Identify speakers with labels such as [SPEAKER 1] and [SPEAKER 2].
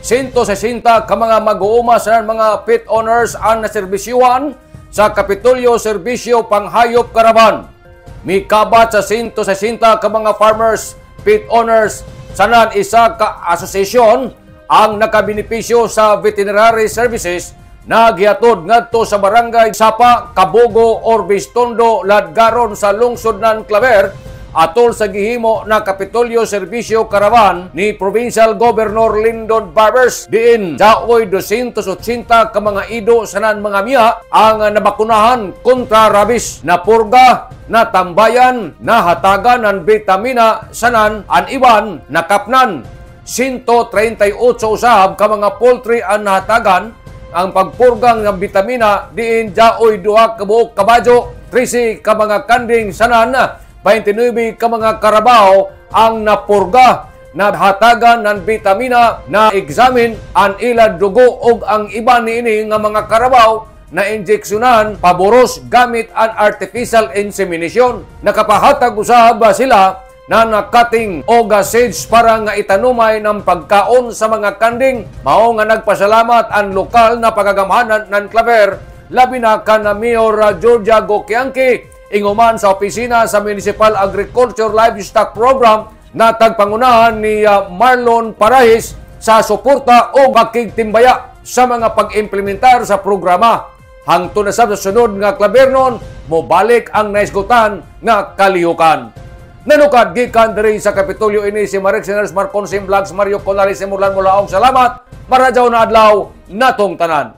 [SPEAKER 1] 160 ka mga mag-uuma sa mga pet owners ang naserbisyuhan sa Kapitolyo Serbisyo Panghayop Caravan. Mikabat sa 160 ka mga farmers, pet owners, sanan isa ka asosasyon ang nakabinipisyo sa veterinary services na gihatod ngadto sa barangay Sapa, Kabugo, Orbis, Tondo, Ladgaron sa lungsod ng Claver atol sa gihimo na Kapitolyo Serbisyo Caravan ni Provincial Governor Lyndon Barbers. Diin daoy 280 ka mga ido sanan mga miya ang nabakunahan kontra rabies, na purga, na tambayan, na hatagan ng vitamina sanan an iban nakapnan. 138 usab ka mga poultry ang nahatagan ang pagpurgang ng vitamina. Diin daoy 2 ka buok kabadyo, 13 ka mga kanding sanan, 29 ka mga karabaw ang napurga, na hatagan ng vitamina, na examine ang ila dugo ug ang iba niini nga mga karabaw na injeksyonan paboros gamit ang artificial insemination. Nakapahatag usab sila na nakating o seeds para nga itanumay ng pagkaon sa mga kanding. Mao nga nagpasalamat ang lokal na pagagamahanan ng Claver, labi na kana Mayor Georgia Gokianki, inguman sa opisina sa Municipal Agriculture Livestock Program na tagpangunahan ni Marlon Parahis sa suporta o makigtimbaya sa mga pag-implementar sa programa. Hangtod na sa sunod nga Clavernon, mobalik ang naisgutan nga kalihukan. Nanukad gikan diri sa Kapitolyo ini si Marek Sinners Marconsim Vlogs, Mario Colari Simulan Mulaong. Salamat, maradyaw na adlaw natong tanan.